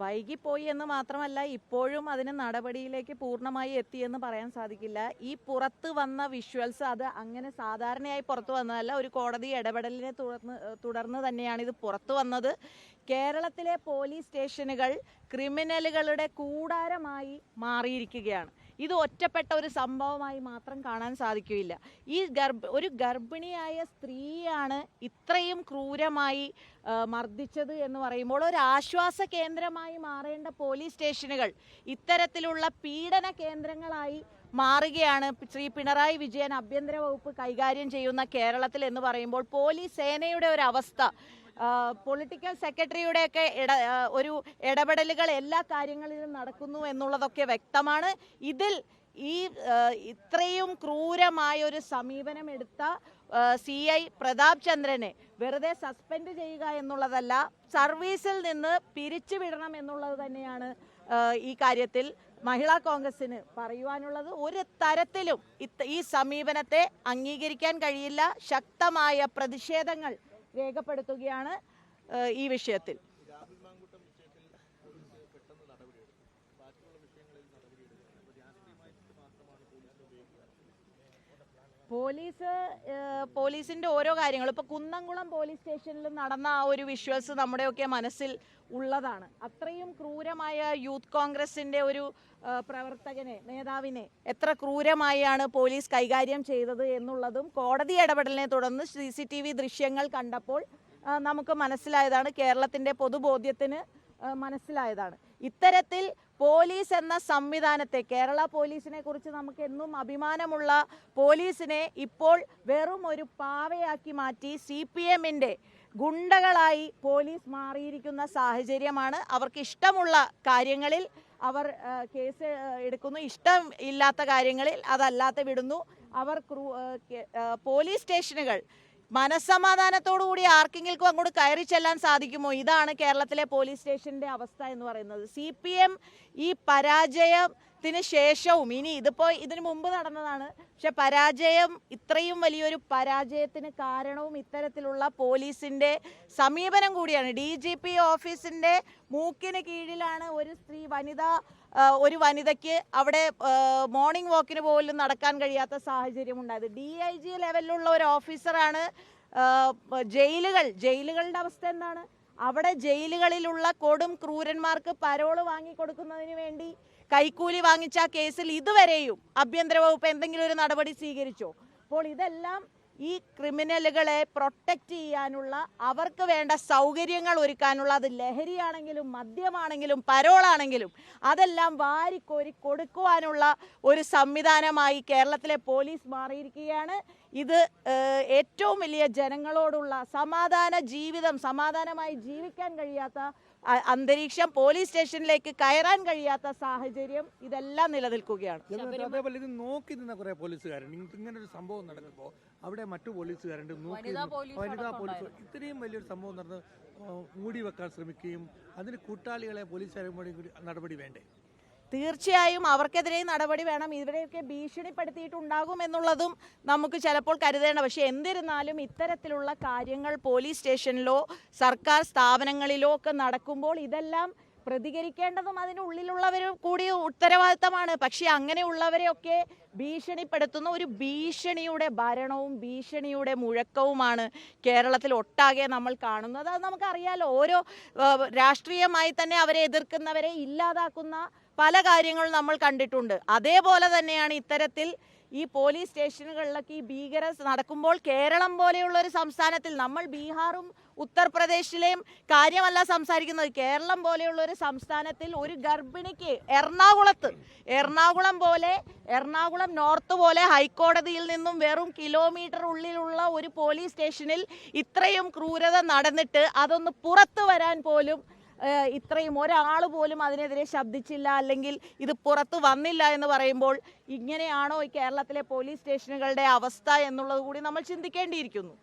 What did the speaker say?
വൈകിപ്പോയി എന്ന് മാത്രമല്ല, ഇപ്പോഴും അതിന് നടപടിയിലേക്ക് പൂർണ്ണമായി എത്തിയെന്ന് പറയാൻ സാധിക്കില്ല. ഈ പുറത്ത് വന്ന വിഷ്വൽസ് അത് അങ്ങനെ സാധാരണയായി പുറത്തു വന്നതല്ല. ഒരു കോടതി ഇടപെടലിനെ തുടർന്ന് തന്നെയാണ് ഇത് പുറത്തു വന്നത്. കേരളത്തിലെ പോലീസ് സ്റ്റേഷനുകൾ ക്രിമിനലുകളുടെ കൂടാരമായി മാറിയിരിക്കുകയാണ്. ഇത് ഒറ്റപ്പെട്ട ഒരു സംഭവമായി മാത്രം കാണാൻ സാധിക്കുകയില്ല. ഒരു ഗർഭിണിയായ സ്ത്രീയാണ് ഇത്രയും ക്രൂരമായി മർദ്ദിച്ചത് എന്ന് പറയുമ്പോൾ ഒരു ആശ്വാസ കേന്ദ്രമായി മാറേണ്ട പോലീസ് സ്റ്റേഷനുകൾ ഇത്തരത്തിലുള്ള പീഡന കേന്ദ്രങ്ങളായി മാറുകയാണ്. ശ്രീ പിണറായി വിജയൻ ആഭ്യന്തര വകുപ്പ് കൈകാര്യം ചെയ്യുന്ന കേരളത്തിൽ എന്ന് പറയുമ്പോൾ പോലീസ് സേനയുടെ ഒരു അവസ്ഥ, പൊളിറ്റിക്കൽ സെക്രട്ടറിയുടെയൊക്കെ ഒരു ഇടപെടലുകൾ എല്ലാ കാര്യങ്ങളിലും നടക്കുന്നു എന്നുള്ളതൊക്കെ വ്യക്തമാണ്. ഇതിൽ ഇത്രയും ക്രൂരമായ ഒരു സമീപനം എടുത്ത CI പ്രതാപ് ചന്ദ്രനെ വെറുതെ സസ്പെൻഡ് ചെയ്യുക എന്നുള്ളതല്ല, സർവീസിൽ നിന്ന് പിരിച്ചുവിടണം എന്നുള്ളത് തന്നെയാണ് ഈ കാര്യത്തിൽ മഹിളാ കോൺഗ്രസിന് പറയുവാനുള്ളത്. ഒരു തരത്തിലും ഈ സമീപനത്തെ അംഗീകരിക്കാൻ കഴിയില്ല. ശക്തമായ പ്രതിഷേധങ്ങൾ രേഖപ്പെടുത്തുകയാണ് ഈ വിഷയത്തിൽ. പോലീസിന്റെ ഓരോ കാര്യങ്ങളും ഇപ്പൊ കുന്നംകുളം പോലീസ് സ്റ്റേഷനിൽ നടന്ന ആ ഒരു വിഷ്വൽസ് നമ്മുടെയൊക്കെ മനസ്സിൽ ഉള്ളതാണ്. അത്രയും ക്രൂരമായ യൂത്ത് കോൺഗ്രസിന്റെ ഒരു പ്രവർത്തകനെ, നേതാവിനെ എത്ര ക്രൂരമായാണ് പോലീസ് കൈകാര്യം ചെയ്തത് എന്നുള്ളതും കോടതി ഇടപെടലിനെ തുടർന്ന് CCTV ദൃശ്യങ്ങൾ കണ്ടപ്പോൾ നമുക്ക് മനസ്സിലായതാണ്. കേരളത്തിന്റെ പൊതുബോധ്യത്തിന് മനസ്സിലായതാണ്. ഇത്തരത്തിൽ പോലീസ് എന്ന സംവിധാനത്തെ, കേരള പോലീസിനെ കുറിച്ച് നമുക്ക് എന്നും അഭിമാനമുള്ള പോലീസിനെ ഇപ്പോൾ വെറും ഒരു പാവയാക്കി മാറ്റി CPMന്റെ ഗുണ്ടകളായി പോലീസ് മാറിയിരിക്കുന്ന സാഹചര്യമാണ്. അവർക്ക് ഇഷ്ടമുള്ള കാര്യങ്ങളിൽ അവർ കേസ് എടുക്കുന്നു, ഇഷ്ടം ഇല്ലാത്ത കാര്യങ്ങളിൽ അതല്ലാതെ വിടുന്നു. പോലീസ് സ്റ്റേഷനുകൾ മനസ്സമാധാനത്തോടു കൂടി ആർക്കെങ്കിലും അങ്ങോട്ട് കയറി ചെല്ലാൻ സാധിക്കുമോ? ഇതാണ് കേരളത്തിലെ പോലീസ് സ്റ്റേഷന്റെ അവസ്ഥ എന്ന് പറയുന്നത്. CPM ഈ പരാജയത്തിന് ശേഷവും, ഇതിനു മുമ്പ് നടന്നതാണ്, പക്ഷെ പരാജയം, ഇത്രയും വലിയൊരു പരാജയത്തിന് കാരണവും ഇത്തരത്തിലുള്ള പോലീസിന്റെ സമീപനം കൂടിയാണ്. DGP ഓഫീസിന്റെ മൂക്കിന് കീഴിലാണ് ഒരു വനിതയ്ക്ക് അവിടെ മോർണിംഗ് വാക്കിന് പോലും നടക്കാൻ കഴിയാത്ത സാഹചര്യം ഉണ്ടായത്. DIG ലെവലിലുള്ള ഒരു ഓഫീസറാണ്. ജയിലുകളുടെ അവസ്ഥ എന്താണ്? അവിടെ ജയിലുകളിലുള്ള കൊടും ക്രൂരന്മാർക്ക് പരോള് വാങ്ങിക്കൊടുക്കുന്നതിന് വേണ്ടി കൈക്കൂലി വാങ്ങിച്ച കേസിൽ ഇതുവരെയും ആഭ്യന്തര വകുപ്പ് എന്തെങ്കിലും ഒരു നടപടി സ്വീകരിച്ചോ? അപ്പോൾ ഇതെല്ലാം ഈ ക്രിമിനലുകളെ പ്രൊട്ടക്റ്റ് ചെയ്യാനുള്ള, അവർക്ക് വേണ്ട സൗകര്യങ്ങൾ ഒരുക്കാനുള്ള, അത് ലഹരിയാണെങ്കിലും മദ്യമാണെങ്കിലും പരോളാണെങ്കിലും അതെല്ലാം വാരിക്കോരി കൊടുക്കുവാനുള്ള ഒരു സംവിധാനമായി കേരളത്തിലെ പോലീസ് മാറിയിരിക്കുകയാണ്. ഇത് ഏറ്റവും വലിയ ജനങ്ങളോടുള്ള സമാധാനമായി ജീവിക്കാൻ കഴിയാത്ത അന്തരീക്ഷം, പോലീസ് സ്റ്റേഷനിലേക്ക് കയറാൻ കഴിയാത്ത സാഹചര്യം, ഇതെല്ലാം നിലനിൽക്കുകയാണ്. അതേപോലെ ഇത് നോക്കി നിന്ന കുറെ പോലീസുകാരുണ്ട്. ഇങ്ങനെ ഒരു സംഭവം നടക്കുമ്പോൾ അവിടെ മറ്റു പോലീസുകാരുണ്ട്, വനിതാ പോലീസ് ഇത്രയും വലിയൊരു സംഭവം നടന്ന് മൂടി വെക്കാൻ ശ്രമിക്കുകയും അതിന് കൂട്ടാളികളെ പോലീസുകാരും നടപടി വേണ്ടേ? തീർച്ചയായും അവർക്കെതിരെ നടപടി വേണം. ഇവരെയൊക്കെ ഭീഷണിപ്പെടുത്തിയിട്ടുണ്ടാകും എന്നുള്ളതും നമുക്ക് ചിലപ്പോൾ കരുതേണ്ട. പക്ഷെ എന്നിരുന്നാലും ഇത്തരത്തിലുള്ള കാര്യങ്ങൾ പോലീസ് സ്റ്റേഷനിലോ സർക്കാർ സ്ഥാപനങ്ങളിലോ ഒക്കെ നടക്കുമ്പോൾ ഇതെല്ലാം പ്രതികരിക്കേണ്ടതും അതിനുള്ളിലുള്ളവരും കൂടി ഉത്തരവാദിത്തമാണ്. പക്ഷെ അങ്ങനെയുള്ളവരെയൊക്കെ ഭീഷണിപ്പെടുത്തുന്ന ഒരു ഭീഷണിയുടെ ഭരണവും ഭീഷണിയുടെ മുഴക്കവുമാണ് കേരളത്തിൽ ഒട്ടാകെ നമ്മൾ കാണുന്നത്. അത് നമുക്കറിയാലോ. ഓരോ രാഷ്ട്രീയമായി തന്നെ അവരെ എതിർക്കുന്നവരെ ഇല്ലാതാക്കുന്ന പല കാര്യങ്ങളും നമ്മൾ കണ്ടിട്ടുണ്ട്. അതേപോലെ തന്നെയാണ് ഇത്തരത്തിൽ ഈ പോലീസ് സ്റ്റേഷനുകളിലൊക്കെ ഈ ഭീകര നടക്കുമ്പോൾ കേരളം പോലെയുള്ള ഒരു സംസ്ഥാനത്തിൽ, നമ്മൾ ബീഹാറും ഉത്തർപ്രദേശിലെയും കാര്യമല്ല സംസാരിക്കുന്നത്, കേരളം പോലെയുള്ള ഒരു സംസ്ഥാനത്തിൽ ഒരു ഗർഭിണിക്ക് എറണാകുളം നോർത്ത് പോലെ ഹൈക്കോടതിയിൽ നിന്നും വെറും കിലോമീറ്റർ ഉള്ളിലുള്ള ഒരു പോലീസ് സ്റ്റേഷനിൽ ഇത്രയും ക്രൂരത നടന്നിട്ട് അതൊന്ന് പുറത്തു വരാൻ പോലും ഇത്രയും ഒരാൾ പോലും അതിനെതിരെ ശബ്ദിച്ചില്ല, അല്ലെങ്കിൽ ഇത് പുറത്തു വന്നില്ല എന്ന് പറയുമ്പോൾ ഇങ്ങനെയാണോ ഈ കേരളത്തിലെ പോലീസ് സ്റ്റേഷനുകളുടെ അവസ്ഥ എന്നുള്ളത് കൂടി നമ്മൾ ചിന്തിക്കേണ്ടിയിരിക്കുന്നു.